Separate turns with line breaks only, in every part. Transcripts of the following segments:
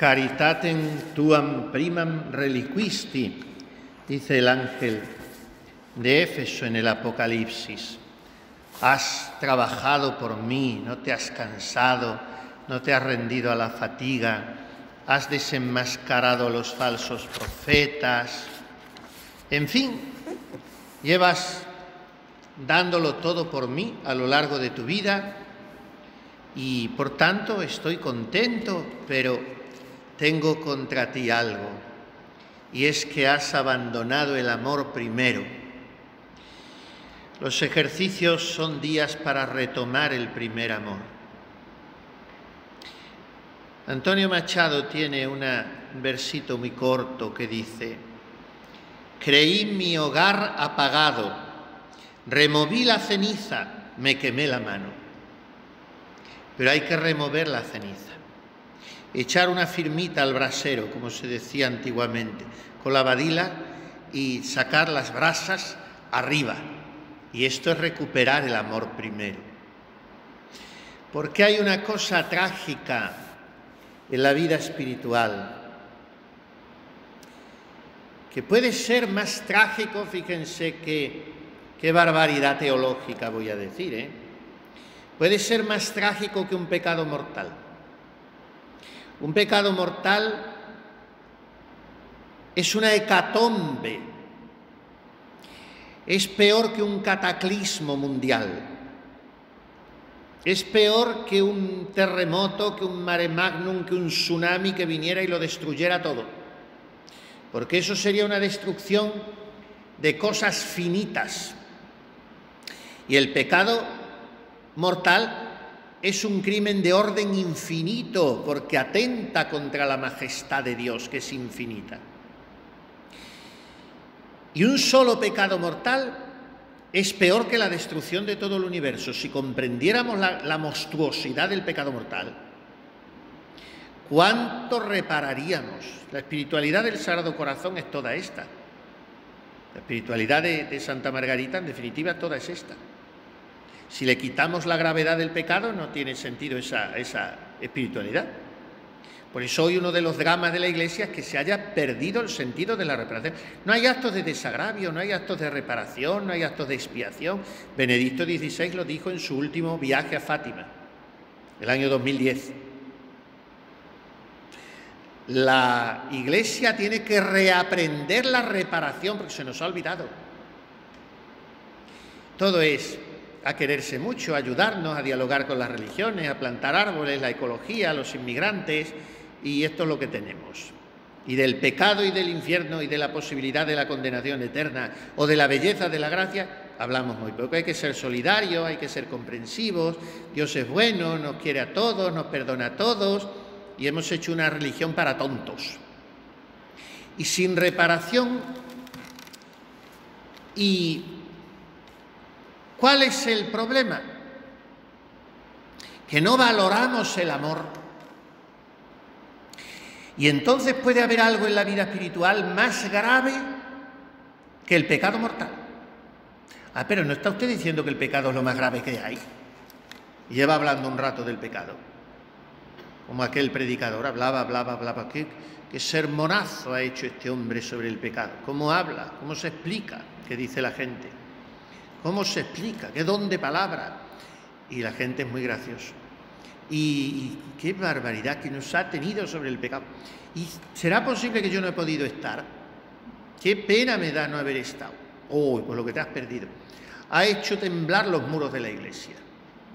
Caritatem tuam primam reliquisti, dice el ángel de Éfeso en el Apocalipsis. Has trabajado por mí, no te has cansado, no te has rendido a la fatiga, has desenmascarado a los falsos profetas. En fin, llevas dándolo todo por mí a lo largo de tu vida y por tanto estoy contento, pero tengo contra ti algo, y es que has abandonado el amor primero. Los ejercicios son días para retomar el primer amor. Antonio Machado tiene un versito muy corto que dice: creí mi hogar apagado, removí la ceniza, me quemé la mano. Pero hay que remover la ceniza, echar una firmita al brasero, como se decía antiguamente, con la badila y sacar las brasas arriba. Y esto es recuperar el amor primero. Porque hay una cosa trágica en la vida espiritual, que puede ser más trágico, fíjense qué barbaridad teológica voy a decir, puede ser más trágico que un pecado mortal. Un pecado mortal es una hecatombe, es peor que un cataclismo mundial, es peor que un terremoto, que un mare magnum, que un tsunami que viniera y lo destruyera todo, porque eso sería una destrucción de cosas finitas. Y el pecado mortal es un crimen de orden infinito, porque atenta contra la majestad de Dios, que es infinita. Y un solo pecado mortal es peor que la destrucción de todo el universo. Si comprendiéramos la monstruosidad del pecado mortal, ¿cuánto repararíamos? La espiritualidad del Sagrado Corazón es toda esta. La espiritualidad de Santa Margarita, en definitiva, toda es esta. Si le quitamos la gravedad del pecado, no tiene sentido esa espiritualidad. Por eso hoy uno de los dramas de la Iglesia es que se haya perdido el sentido de la reparación. No hay actos de desagravio, no hay actos de reparación, no hay actos de expiación. Benedicto XVI lo dijo en su último viaje a Fátima, el año 2010. La Iglesia tiene que reaprender la reparación porque se nos ha olvidado. Todo es a quererse mucho, a ayudarnos, a dialogar con las religiones, a plantar árboles, la ecología, los inmigrantes, y esto es lo que tenemos. Y del pecado y del infierno y de la posibilidad de la condenación eterna o de la belleza de la gracia hablamos muy poco. Hay que ser solidarios, hay que ser comprensivos, Dios es bueno, nos quiere a todos, nos perdona a todos, y hemos hecho una religión para tontos. Y sin reparación. ¿Y cuál es el problema? Que no valoramos el amor. Y entonces puede haber algo en la vida espiritual más grave que el pecado mortal. Ah, pero ¿no está usted diciendo que el pecado es lo más grave que hay? Y lleva hablando un rato del pecado. Como aquel predicador, hablaba. ¿Qué sermonazo ha hecho este hombre sobre el pecado? ¿Cómo habla? ¿Cómo se explica? ¿Qué dice la gente? ¿Cómo se explica? ¿Qué don de palabra? Y la gente es muy graciosa. Y qué barbaridad que nos ha tenido sobre el pecado. ¿Y será posible que yo no he podido estar? Qué pena me da no haber estado. Pues lo que te has perdido. Ha hecho temblar los muros de la Iglesia.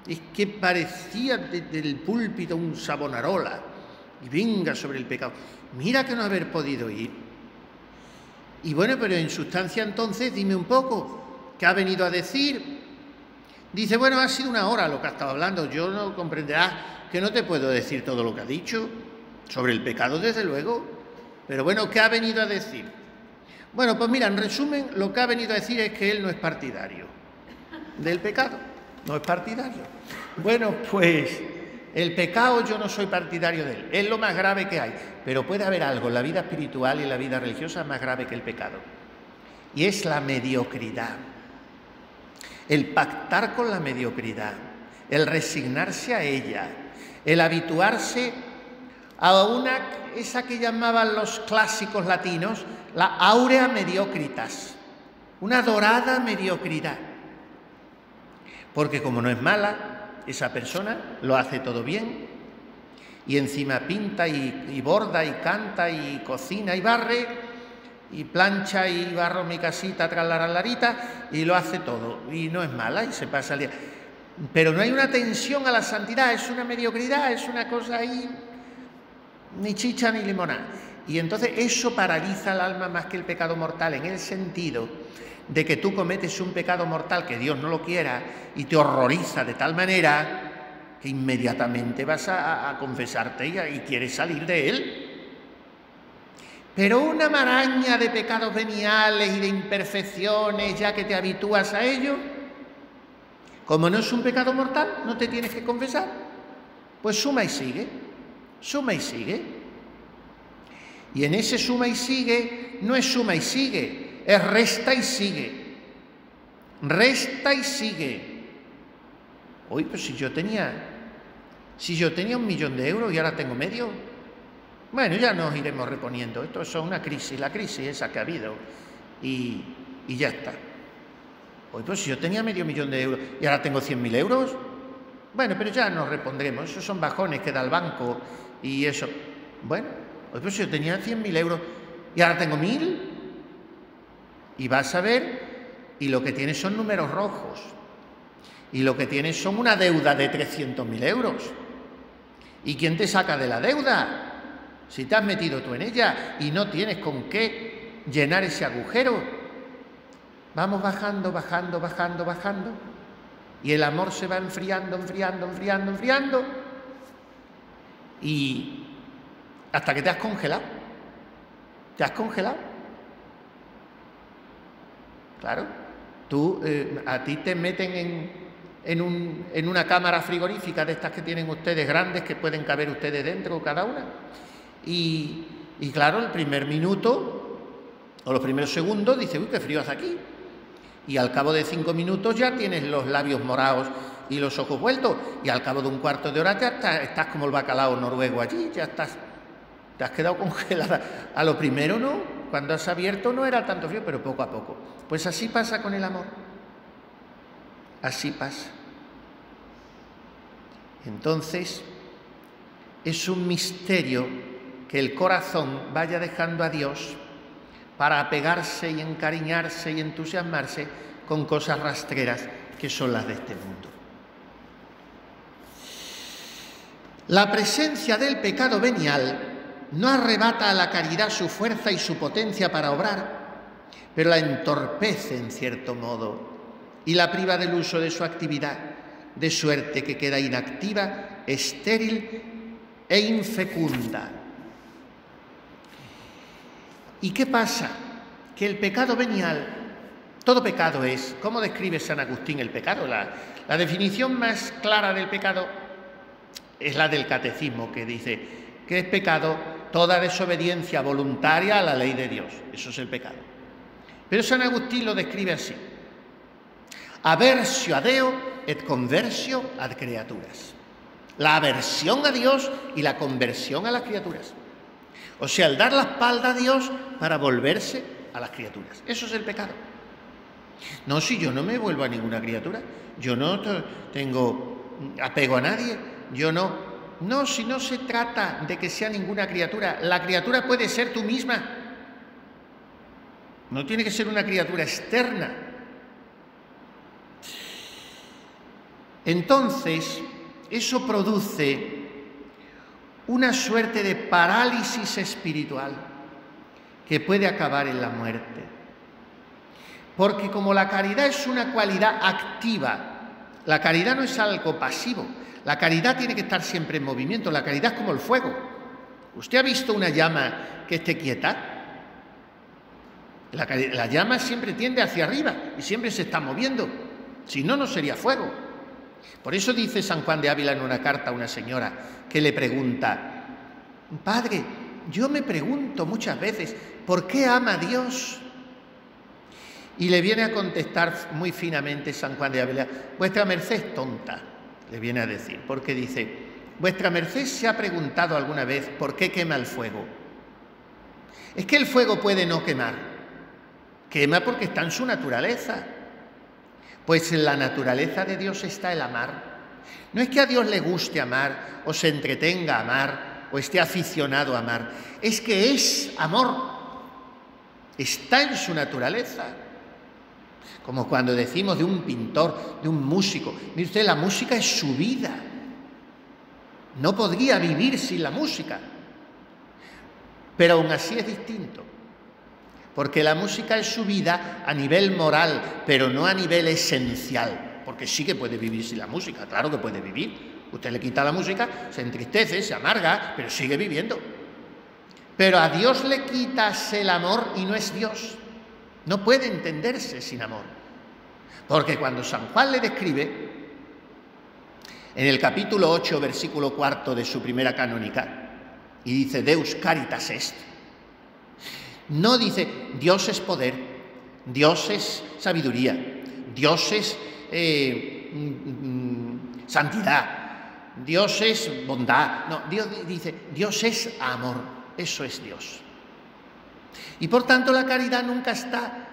Es que parecía desde el púlpito un Savonarola. Y venga sobre el pecado. Mira que no haber podido ir. Y bueno, pero en sustancia entonces, dime un poco, ¿qué ha venido a decir? Dice, bueno, ha sido una hora lo que ha estado hablando, yo no comprenderás que no te puedo decir todo lo que ha dicho, sobre el pecado desde luego, pero bueno, ¿qué ha venido a decir? Bueno, pues mira, en resumen, lo que ha venido a decir es que él no es partidario del pecado, no es partidario. Bueno, pues el pecado yo no soy partidario de él, es lo más grave que hay, pero puede haber algo en la vida espiritual y en la vida religiosa más grave que el pecado, y es la mediocridad. El pactar con la mediocridad, el resignarse a ella, el habituarse a esa que llamaban los clásicos latinos la aurea mediocritas, una dorada mediocridad. Porque como no es mala, esa persona lo hace todo bien y encima pinta y borda y canta y cocina y barre y plancha y barro mi casita tras la larita y lo hace todo y no es mala y se pasa el día. Pero no hay una tensión a la santidad, es una mediocridad, es una cosa ahí, ni chicha ni limonada. Y entonces eso paraliza el alma más que el pecado mortal, en el sentido de que tú cometes un pecado mortal que Dios no lo quiera y te horroriza de tal manera que inmediatamente vas a confesarte y quieres salir de él. Pero una maraña de pecados veniales y de imperfecciones, ya que te habitúas a ello, como no es un pecado mortal, no te tienes que confesar. Pues suma y sigue, suma y sigue. Y en ese suma y sigue, no es suma y sigue, es resta y sigue. Resta y sigue. Uy, pues si yo tenía 1.000.000 de euros y ahora tengo medio. Bueno, ya nos iremos reponiendo. Esto es una crisis, la crisis esa que ha habido. Y ya está. Uy, pues si yo tenía $500.000 de euros y ahora tengo 100.000 euros. Bueno, pero ya nos repondremos. Esos son bajones que da el banco y eso. Bueno, pues si yo tenía 100.000 euros y ahora tengo 1.000. Y vas a ver, y lo que tienes son números rojos. Y lo que tienes son una deuda de 300.000 euros. ¿Y quién te saca de la deuda? Si te has metido tú en ella y no tienes con qué llenar ese agujero. Vamos bajando, bajando, bajando, bajando. Y el amor se va enfriando, enfriando, enfriando, enfriando. Y hasta que te has congelado. ¿Te has congelado? Claro. A ti te meten en una cámara frigorífica de estas que tienen ustedes grandes, que pueden caber ustedes dentro cada una. Y claro, el primer minuto o los primeros segundos dice, uy, qué frío hace aquí. Y al cabo de 5 minutos ya tienes los labios morados y los ojos vueltos. Y al cabo de un cuarto de hora ya estás como el bacalao noruego allí, ya te has quedado congelada. A lo primero no, cuando has abierto no era tanto frío, pero poco a poco. Pues así pasa con el amor. Así pasa. Entonces, es un misterio que el corazón vaya dejando a Dios para apegarse y encariñarse y entusiasmarse con cosas rastreras que son las de este mundo. La presencia del pecado venial no arrebata a la caridad su fuerza y su potencia para obrar, pero la entorpece en cierto modo y la priva del uso de su actividad, de suerte que queda inactiva, estéril e infecunda. ¿Y qué pasa? Que el pecado venial, todo pecado es, ¿cómo describe San Agustín el pecado? La definición más clara del pecado es la del catecismo, que dice que es pecado toda desobediencia voluntaria a la ley de Dios. Eso es el pecado. Pero San Agustín lo describe así: aversio a Deo et conversio ad creaturas. La aversión a Dios y la conversión a las criaturas. O sea, el dar la espalda a Dios para volverse a las criaturas. Eso es el pecado. No, si yo no me vuelvo a ninguna criatura, yo no tengo apego a nadie, yo no. No, si no se trata de que sea ninguna criatura, la criatura puede ser tú misma. No tiene que ser una criatura externa. Entonces, eso produce una suerte de parálisis espiritual que puede acabar en la muerte. Porque como la caridad es una cualidad activa, la caridad no es algo pasivo, la caridad tiene que estar siempre en movimiento, la caridad es como el fuego. ¿Usted ha visto una llama que esté quieta? La llama siempre tiende hacia arriba y siempre se está moviendo, si no, no sería fuego. Por eso dice San Juan de Ávila en una carta a una señora que le pregunta: Padre, yo me pregunto muchas veces, ¿por qué ama a Dios? Y le viene a contestar muy finamente San Juan de Ávila: vuestra merced es tonta, le viene a decir, porque dice: ¿Vuestra merced se ha preguntado alguna vez por qué quema el fuego? Es que el fuego puede no quemar. Quema porque está en su naturaleza. Pues en la naturaleza de Dios está el amar. No es que a Dios le guste amar, o se entretenga a amar, o esté aficionado a amar. Es que es amor. Está en su naturaleza. Como cuando decimos de un pintor, de un músico. Mire usted, la música es su vida. No podría vivir sin la música. Pero aún así es distinto. Porque la música es su vida a nivel moral, pero no a nivel esencial. Porque sí que puede vivir sin la música, claro que puede vivir. Usted le quita la música, se entristece, se amarga, pero sigue viviendo. Pero a Dios le quitas el amor y no es Dios. No puede entenderse sin amor. Porque cuando San Juan le describe, en el capítulo 8, versículo 4 de su primera canónica, y dice, Deus caritas est, no dice, Dios es poder, Dios es sabiduría, Dios es santidad, Dios es bondad. No, Dios dice, Dios es amor, eso es Dios. Y por tanto la caridad nunca está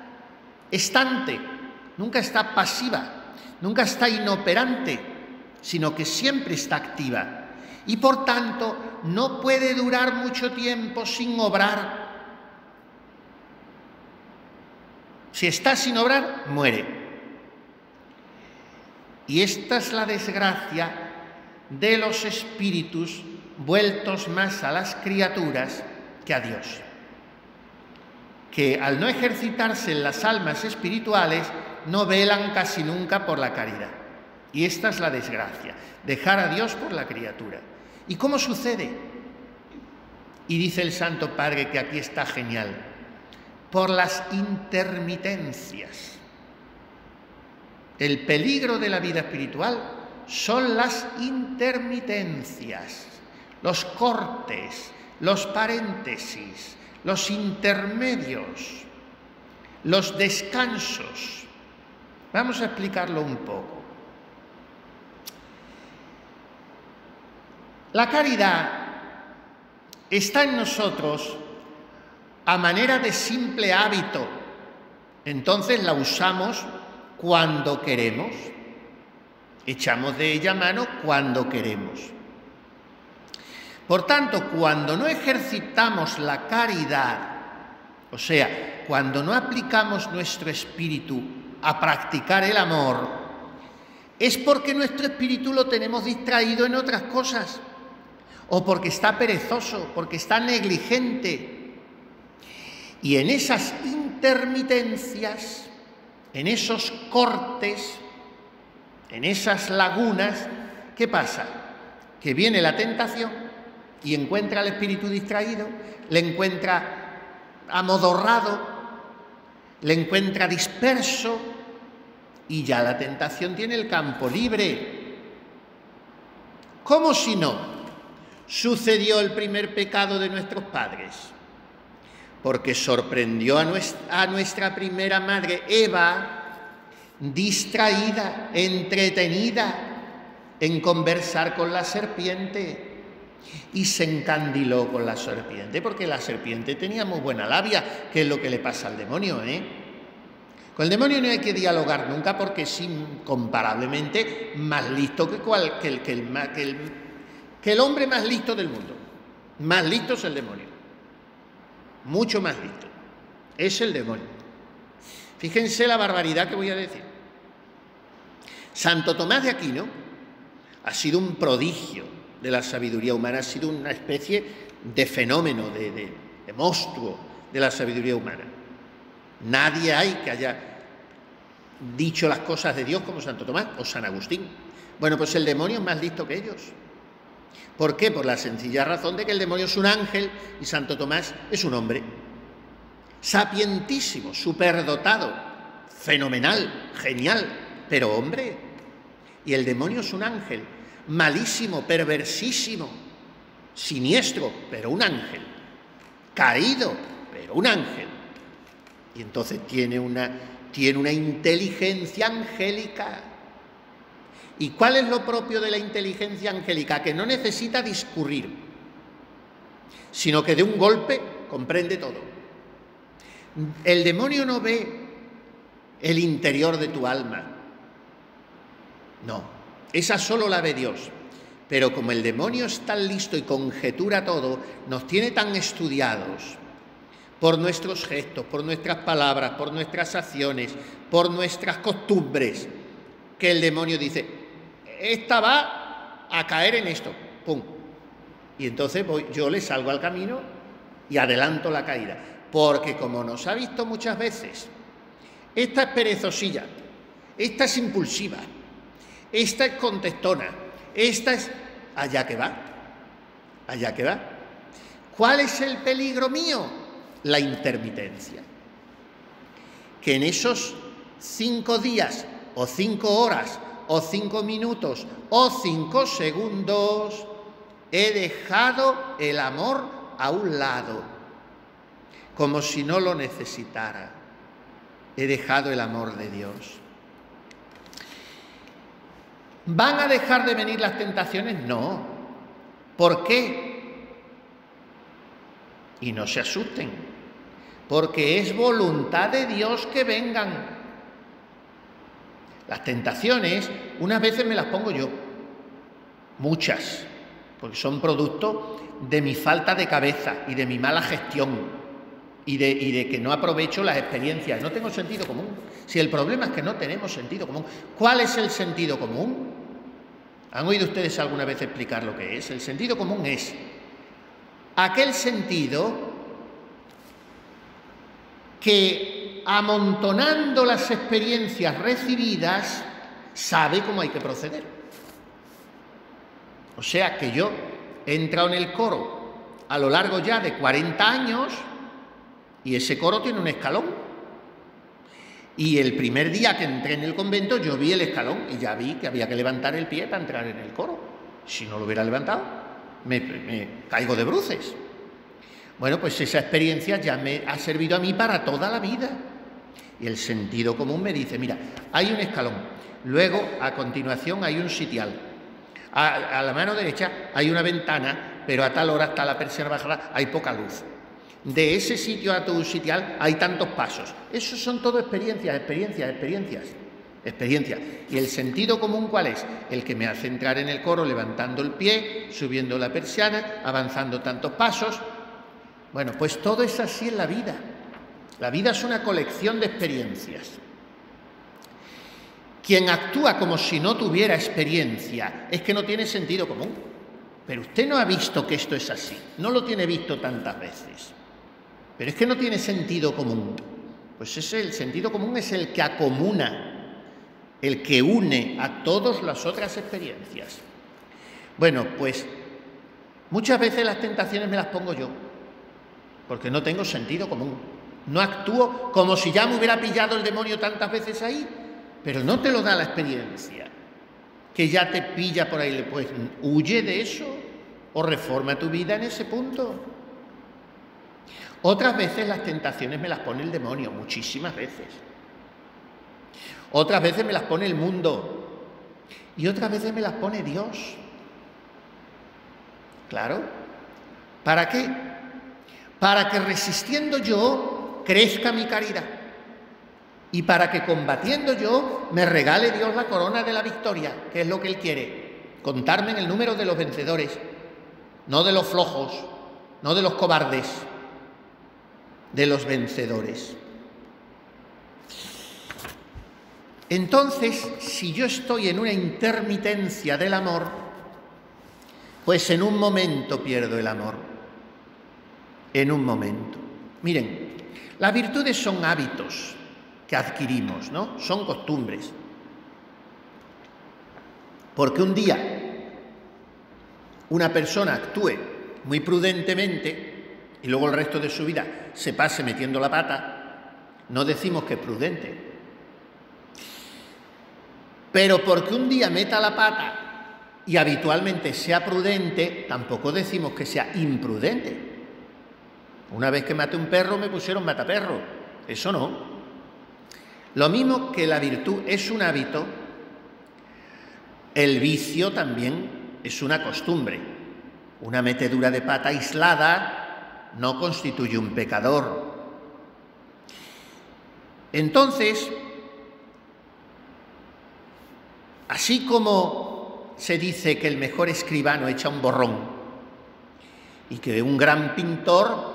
estante, nunca está pasiva, nunca está inoperante, sino que siempre está activa. Y por tanto no puede durar mucho tiempo sin obrar. Si está sin obrar, muere. Y esta es la desgracia de los espíritus vueltos más a las criaturas que a Dios. Que al no ejercitarse en las almas espirituales, no velan casi nunca por la caridad. Y esta es la desgracia, dejar a Dios por la criatura. ¿Y cómo sucede? Y dice el Santo Padre que aquí está genial, por las intermitencias. El peligro de la vida espiritual son las intermitencias, los cortes, los paréntesis, los intermedios, los descansos. Vamos a explicarlo un poco. La caridad está en nosotros a manera de simple hábito. Entonces la usamos cuando queremos. Echamos de ella mano cuando queremos. Por tanto, cuando no ejercitamos la caridad, o sea, cuando no aplicamos nuestro espíritu a practicar el amor, es porque nuestro espíritu lo tenemos distraído en otras cosas, o porque está perezoso, porque está negligente. Y en esas intermitencias, en esos cortes, en esas lagunas, ¿qué pasa? Que viene la tentación y encuentra al espíritu distraído, le encuentra amodorrado, le encuentra disperso y ya la tentación tiene el campo libre. ¿Cómo si no sucedió el primer pecado de nuestros padres? Porque sorprendió a nuestra primera madre, Eva, distraída, entretenida en conversar con la serpiente, y se encandiló con la serpiente, porque la serpiente tenía muy buena labia, que es lo que le pasa al demonio, Con el demonio no hay que dialogar nunca, porque es incomparablemente más listo que el hombre más listo del mundo. Más listo es el demonio. Mucho más listo. Es el demonio. Fíjense la barbaridad que voy a decir. Santo Tomás de Aquino ha sido un prodigio de la sabiduría humana, ha sido una especie de fenómeno, de monstruo de la sabiduría humana. Nadie hay que haya dicho las cosas de Dios como Santo Tomás o San Agustín. Bueno, pues el demonio es más listo que ellos. ¿Por qué? Por la sencilla razón de que el demonio es un ángel y Santo Tomás es un hombre. Sapientísimo, superdotado, fenomenal, genial, pero hombre. Y el demonio es un ángel, malísimo, perversísimo, siniestro, pero un ángel. Caído, pero un ángel. Y entonces tiene una inteligencia angélica. ¿Y cuál es lo propio de la inteligencia angélica? Que no necesita discurrir, sino que de un golpe comprende todo. El demonio no ve el interior de tu alma. No, esa solo la ve Dios. Pero como el demonio es tan listo y conjetura todo, nos tiene tan estudiados por nuestros gestos, por nuestras palabras, por nuestras acciones, por nuestras costumbres, que el demonio dice, esta va a caer en esto, ¡pum! Y entonces yo le salgo al camino y adelanto la caída. Porque como nos ha visto muchas veces, esta es perezosilla, esta es impulsiva, esta es contestona, esta es... allá que va, allá que va. ¿Cuál es el peligro mío? La intermitencia. Que en esos 5 días, o 5 horas, o 5 minutos, o 5 segundos, he dejado el amor a un lado, como si no lo necesitara. He dejado el amor de Dios. ¿Van a dejar de venir las tentaciones? No. ¿Por qué? Y no se asusten, porque es voluntad de Dios que vengan. Las tentaciones, unas veces me las pongo yo, muchas, porque son producto de mi falta de cabeza y de mi mala gestión y de que no aprovecho las experiencias. No tengo sentido común. Si el problema es que no tenemos sentido común. ¿Cuál es el sentido común? ¿Han oído ustedes alguna vez explicar lo que es? El sentido común es aquel sentido que, amontonando las experiencias recibidas, sabe cómo hay que proceder. O sea que yo he entrado en el coro a lo largo ya de 40 años y ese coro tiene un escalón. Y el primer día que entré en el convento yo vi el escalón y ya vi que había que levantar el pie para entrar en el coro. Si no lo hubiera levantado, me caigo de bruces. Bueno, pues esa experiencia ya me ha servido a mí para toda la vida. Y el sentido común me dice, mira, hay un escalón, luego a continuación hay un sitial, a la mano derecha hay una ventana, pero a tal hora está la persiana bajada, hay poca luz. De ese sitio a tu sitial hay tantos pasos. Esos son todo experiencias. ¿Y el sentido común cuál es? El que me hace entrar en el coro levantando el pie, subiendo la persiana, avanzando tantos pasos. Bueno, pues todo es así en la vida. La vida es una colección de experiencias. Quien actúa como si no tuviera experiencia es que no tiene sentido común. Pero usted no ha visto que esto es así. No lo tiene visto tantas veces. Pero es que no tiene sentido común. Pues el sentido común es el que acomuna, el que une a todas las otras experiencias. Bueno, pues muchas veces las tentaciones me las pongo yo, porque no tengo sentido común. No actúo como si ya me hubiera pillado el demonio tantas veces ahí, pero no te lo da la experiencia, que ya te pilla por ahí. Pues huye de eso o reforma tu vida en ese punto. Otras veces las tentaciones me las pone el demonio, muchísimas veces. Otras veces me las pone el mundo y otras veces me las pone Dios. Claro. ¿Para qué? Para que resistiendo yo crezca mi caridad y para que combatiendo yo me regale Dios la corona de la victoria, que es lo que Él quiere. Contarme en el número de los vencedores, no de los flojos, no de los cobardes, de los vencedores. Entonces, si yo estoy en una intermitencia del amor, pues en un momento pierdo el amor. En un momento. Miren, las virtudes son hábitos que adquirimos, ¿no? Son costumbres. Porque un día una persona actúe muy prudentemente y luego el resto de su vida se pase metiendo la pata, no decimos que es prudente. Pero porque un día meta la pata y habitualmente sea prudente, tampoco decimos que sea imprudente. Una vez que maté un perro me pusieron mataperro, eso no. Lo mismo que la virtud es un hábito, El vicio también es una costumbre. Una metedura de pata aislada no constituye un pecador. Entonces, así como se dice que el mejor escribano echa un borrón y que un gran pintor,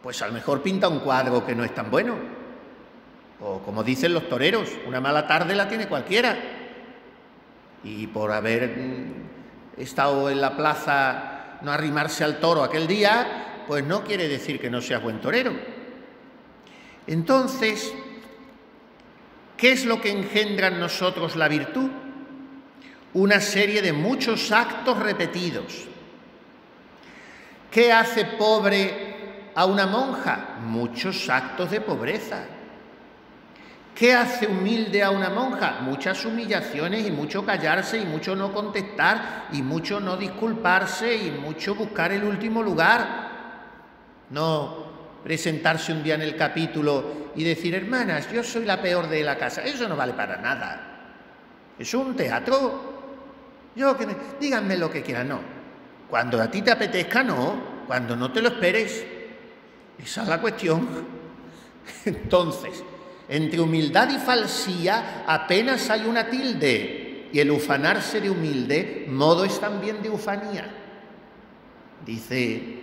pues a lo mejor pinta un cuadro que no es tan bueno, o como dicen los toreros, una mala tarde la tiene cualquiera, y por haber estado en la plaza, no arrimarse al toro aquel día, pues no quiere decir que no sea buen torero. Entonces, ¿qué es lo que engendra en nosotros la virtud? Una serie de muchos actos repetidos. ¿Qué hace pobre a una monja? Muchos actos de pobreza. ¿Qué hace humilde a una monja? Muchas humillaciones y mucho callarse y mucho no contestar y mucho no disculparse y mucho buscar el último lugar. No presentarse un día en el capítulo y decir, hermanas, yo soy la peor de la casa. Eso no vale para nada. Es un teatro. Díganme lo que quieran, no. Cuando a ti te apetezca, no. Cuando no te lo esperes. Esa es la cuestión. Entonces, entre humildad y falsía apenas hay una tilde, y el ufanarse de humilde, modo es también de ufanía. Dice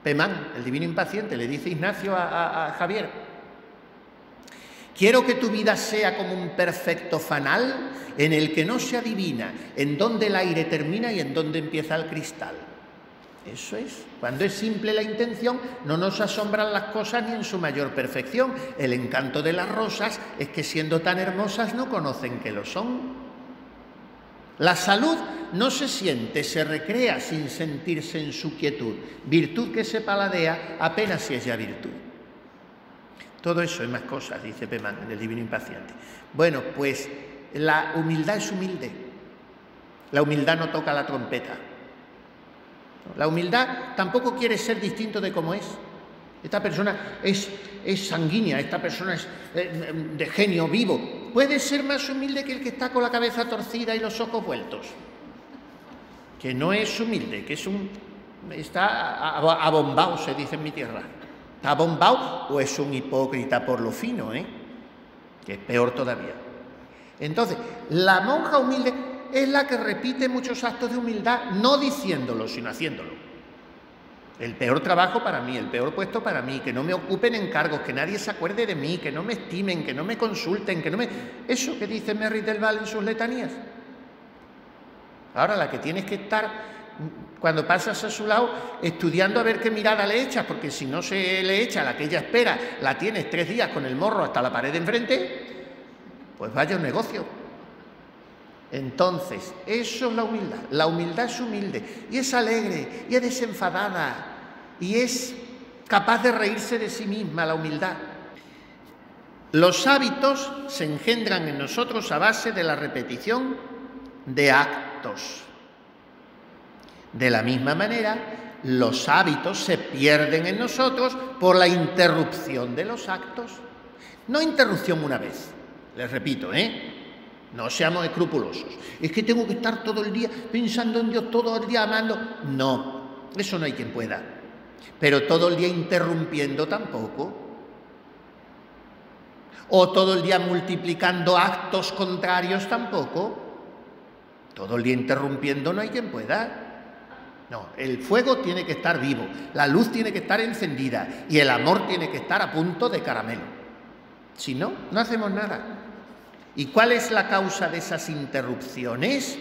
Pemán, el divino impaciente, le dice Ignacio a Javier: quiero que tu vida sea como un perfecto fanal en el que no se adivina en dónde el aire termina y en dónde empieza el cristal. Eso es. Cuando es simple la intención, no nos asombran las cosas ni en su mayor perfección. El encanto de las rosas es que siendo tan hermosas no conocen que lo son. La salud no se siente, se recrea sin sentirse en su quietud. Virtud que se paladea apenas si es ya virtud. Todo eso y más cosas, dice Pemán en el Divino Impaciente. Bueno, pues la humildad es humilde. La humildad no toca la trompeta. La humildad tampoco quiere ser distinto de como es. Esta persona es sanguínea, esta persona es de genio vivo. Puede ser más humilde que el que está con la cabeza torcida y los ojos vueltos. Que no es humilde, que está abombado, se dice en mi tierra. ¿Está abombado o es un hipócrita por lo fino, que es peor todavía? Entonces, la monja humilde es la que repite muchos actos de humildad, no diciéndolo, sino haciéndolo. El peor trabajo para mí, el peor puesto para mí, que no me ocupen encargos, que nadie se acuerde de mí, que no me estimen, que no me consulten, Eso que dice Merry del Val en sus letanías. Ahora, la que tienes que estar, cuando pasas a su lado, estudiando a ver qué mirada le echas, porque si no se le echa la que ella espera, la tienes 3 días con el morro hasta la pared de enfrente, pues vaya un negocio. Entonces, eso es la humildad. La humildad es humilde y es alegre y es desenfadada y es capaz de reírse de sí misma, la humildad. Los hábitos se engendran en nosotros a base de la repetición de actos. De la misma manera, los hábitos se pierden en nosotros por la interrupción de los actos. No interrupción una vez, les repito, no seamos escrupulosos. Es que tengo que estar todo el día pensando en Dios, todo el día amando. No, eso no hay quien pueda. Pero todo el día interrumpiendo tampoco. O todo el día multiplicando actos contrarios tampoco. Todo el día interrumpiendo no hay quien pueda. No, el fuego tiene que estar vivo, la luz tiene que estar encendida y el amor tiene que estar a punto de caramelo. Si no, no hacemos nada. ¿Y cuál es la causa de esas interrupciones?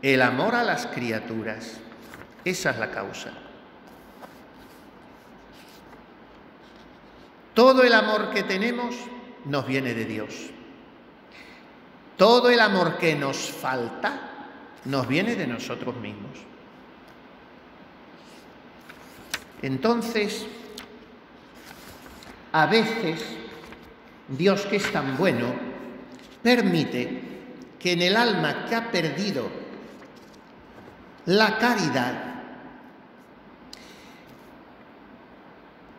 El amor a las criaturas. Esa es la causa. Todo el amor que tenemos nos viene de Dios. Todo el amor que nos falta nos viene de nosotros mismos. Entonces, a veces, Dios, que es tan bueno, permite que en el alma que ha perdido la caridad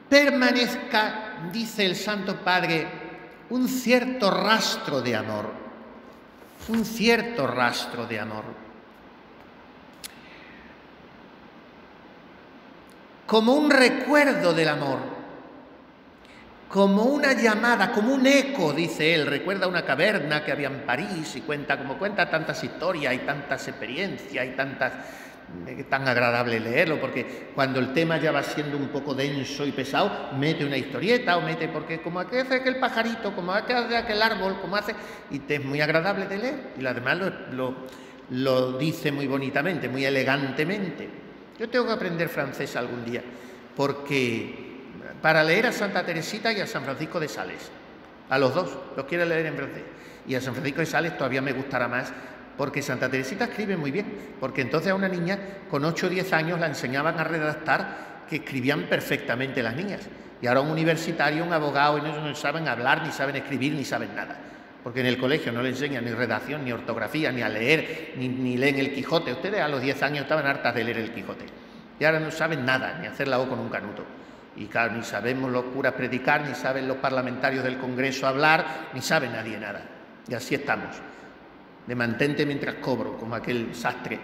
permanezca, dice el Santo Padre, un cierto rastro de amor. un cierto rastro de amor. Como un recuerdo del amor, como una llamada, como un eco, dice él. Recuerda una caverna que había en París y cuenta tantas historias y tantas experiencias y tan agradable leerlo, porque cuando el tema ya va siendo un poco denso y pesado, mete una historieta o mete, porque como hace aquel pajarito, como hace aquel árbol, como hace, y te es muy agradable de leer, y además lo dice muy bonitamente, muy elegantemente. Yo tengo que aprender francés algún día, porque para leer a Santa Teresita y a San Francisco de Sales, a los dos, los quiero leer en francés, y a San Francisco de Sales todavía me gustará más, porque Santa Teresita escribe muy bien, porque entonces a una niña con 8 o 10 años la enseñaban a redactar, que escribían perfectamente las niñas, y ahora un universitario, un abogado, y no saben hablar, ni saben escribir, ni saben nada, porque en el colegio no le enseñan ni redacción, ni ortografía, ni a leer, ni leen el Quijote. Ustedes a los 10 años estaban hartas de leer el Quijote, y ahora no saben nada, ni hacer la O con un canuto. Y claro, ni sabemos los curas predicar, ni saben los parlamentarios del Congreso hablar, ni sabe nadie nada. Y así estamos, de mantente mientras cobro, como aquel sastre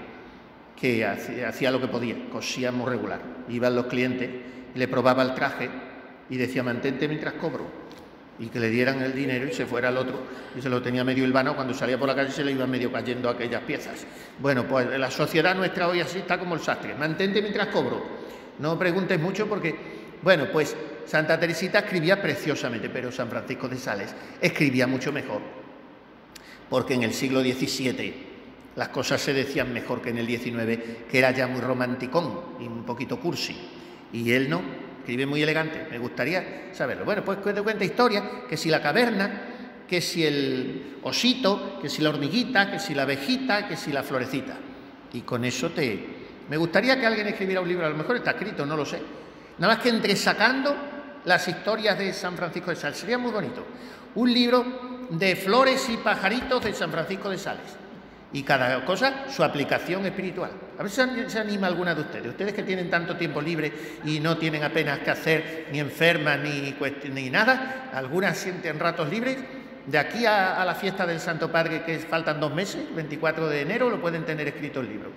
que hacía lo que podía, cosía muy regular. Iban los clientes, le probaba el traje y decía mantente mientras cobro, y que le dieran el dinero y se fuera al otro, y se lo tenía medio hilvano. Cuando salía por la calle se le iban medio cayendo aquellas piezas. Bueno, pues la sociedad nuestra hoy así está como el sastre, mantente mientras cobro. No preguntes mucho porque... Bueno, pues Santa Teresita escribía preciosamente, pero San Francisco de Sales escribía mucho mejor, porque en el siglo XVII las cosas se decían mejor que en el XIX, que era ya muy romanticón y un poquito cursi, y él no, escribe muy elegante. Me gustaría saberlo. Bueno, pues cuenta historias, que si la caverna, que si el osito, que si la hormiguita, que si la abejita, que si la florecita, y con eso me gustaría que alguien escribiera un libro, a lo mejor está escrito, no lo sé, nada más que entresacando las historias de San Francisco de Sales. Sería muy bonito. Un libro de flores y pajaritos de San Francisco de Sales. Y cada cosa, su aplicación espiritual. A ver si se anima alguna de ustedes. Ustedes que tienen tanto tiempo libre y no tienen apenas que hacer, ni enfermas, ni nada. Algunas sienten ratos libres. De aquí a la fiesta del Santo Padre, que faltan 2 meses, 24 de enero, lo pueden tener escrito el libro.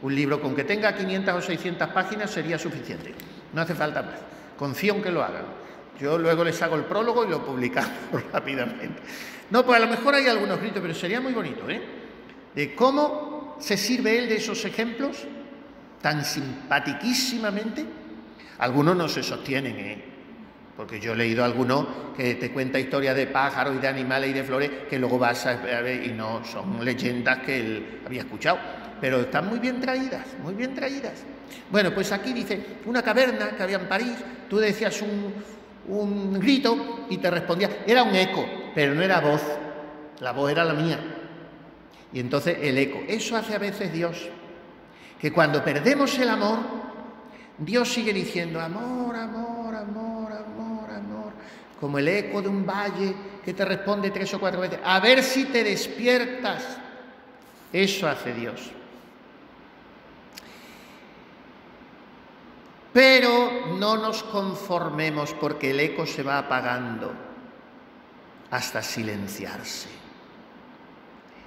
Un libro con que tenga 500 o 600 páginas sería suficiente. No hace falta más. Confío en que lo hagan. Yo luego les hago el prólogo y lo publicamos rápidamente. No, pues a lo mejor hay algunos escritos, pero sería muy bonito, de cómo se sirve él de esos ejemplos tan simpatiquísimamente. Algunos no se sostienen, porque yo he leído algunos que te cuenta historias de pájaros y de animales y de flores que luego vas a ver y no son leyendas que él había escuchado, pero están muy bien traídas, muy bien traídas. Bueno, pues aquí dice, una caverna que había en París, tú decías un grito y te respondía, era un eco, pero no era voz, la voz era la mía. Y entonces el eco, eso hace a veces Dios, que cuando perdemos el amor, Dios sigue diciendo amor, amor, amor, amor, amor, como el eco de un valle que te responde 3 o 4 veces, a ver si te despiertas. Eso hace Dios. Pero no nos conformemos, porque el eco se va apagando hasta silenciarse.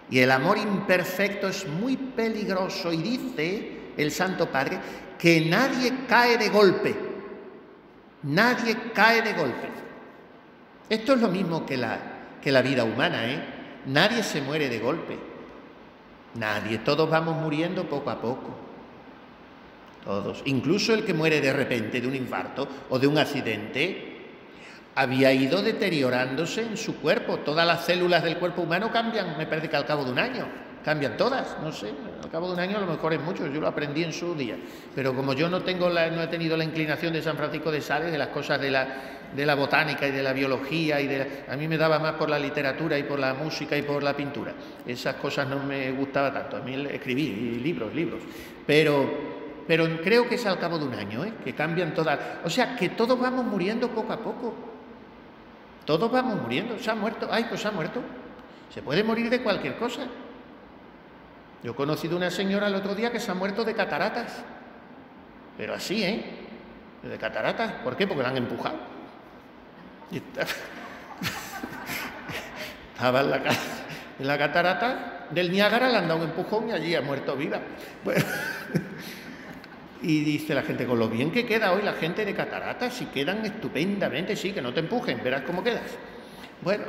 Y el amor imperfecto es muy peligroso, y dice el Santo Padre que nadie cae de golpe. Nadie cae de golpe. Esto es lo mismo que la vida humana, Nadie se muere de golpe. Nadie. Todos vamos muriendo poco a poco. Todos. Incluso el que muere de repente de un infarto o de un accidente había ido deteriorándose en su cuerpo. Todas las células del cuerpo humano cambian, me parece que al cabo de un año. Cambian todas, no sé, al cabo de un año a lo mejor es mucho, yo lo aprendí en su día. Pero como yo no he tenido la inclinación de San Francisco de Sales, de las cosas de la botánica y de la biología, a mí me daba más por la literatura y por la música y por la pintura. Esas cosas no me gustaba tanto, a mí escribí libros. Pero creo que es al cabo de un año, que cambian todas. O sea, que todos vamos muriendo poco a poco. Todos vamos muriendo. ¿Se ha muerto? Ay, pues se ha muerto. Se puede morir de cualquier cosa. Yo he conocido una señora el otro día que se ha muerto de cataratas. Pero así, de cataratas. ¿Por qué? Porque la han empujado. Y estaba en la catarata del Niágara le han dado un empujón y allí ha muerto viva. Bueno, y dice la gente, con lo bien que queda hoy la gente de Cataratas, si quedan estupendamente, sí, que no te empujen, verás cómo quedas. Bueno,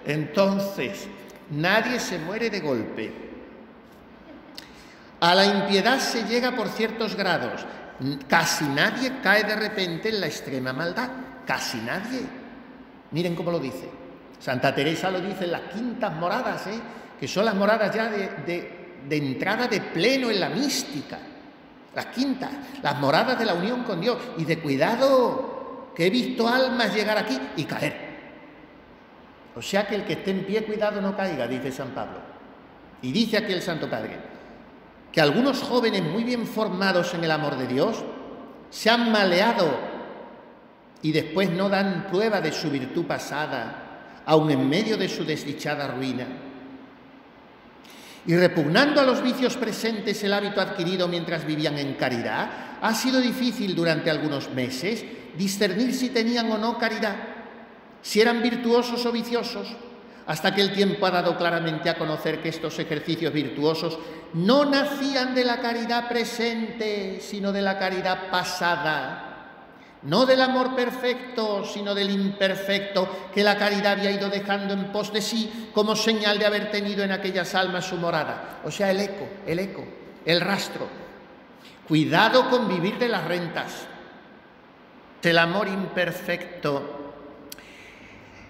entonces, nadie se muere de golpe. A la impiedad se llega por ciertos grados. Casi nadie cae de repente en la extrema maldad. Casi nadie. Miren cómo lo dice. Santa Teresa lo dice en las quintas moradas, que son las moradas ya de entrada de pleno en la mística. Las quintas, las moradas de la unión con Dios. Y de cuidado, que he visto almas llegar aquí y caer. O sea que el que esté en pie, cuidado no caiga, dice San Pablo. Y dice aquí el Santo Padre, que algunos jóvenes muy bien formados en el amor de Dios se han maleado y después no dan prueba de su virtud pasada, aun en medio de su desdichada ruina. Y repugnando a los vicios presentes el hábito adquirido mientras vivían en caridad, ha sido difícil durante algunos meses discernir si tenían o no caridad, si eran virtuosos o viciosos, hasta que el tiempo ha dado claramente a conocer que estos ejercicios virtuosos no nacían de la caridad presente, sino de la caridad pasada, no del amor perfecto, sino del imperfecto que la caridad había ido dejando en pos de sí como señal de haber tenido en aquellas almas su morada. O sea, el eco, el rastro. Cuidado con vivir de las rentas. El amor imperfecto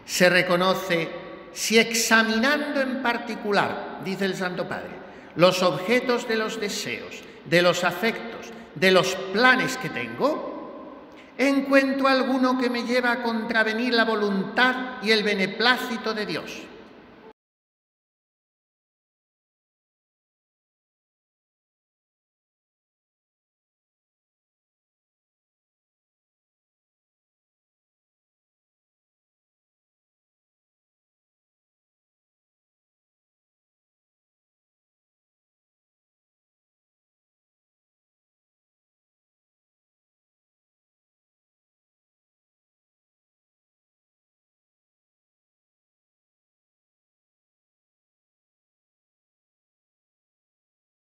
se reconoce si examinando en particular, dice el Santo Padre, los objetos de los deseos, de los afectos, de los planes que tengo, encuentro alguno que me lleva a contravenir la voluntad y el beneplácito de Dios.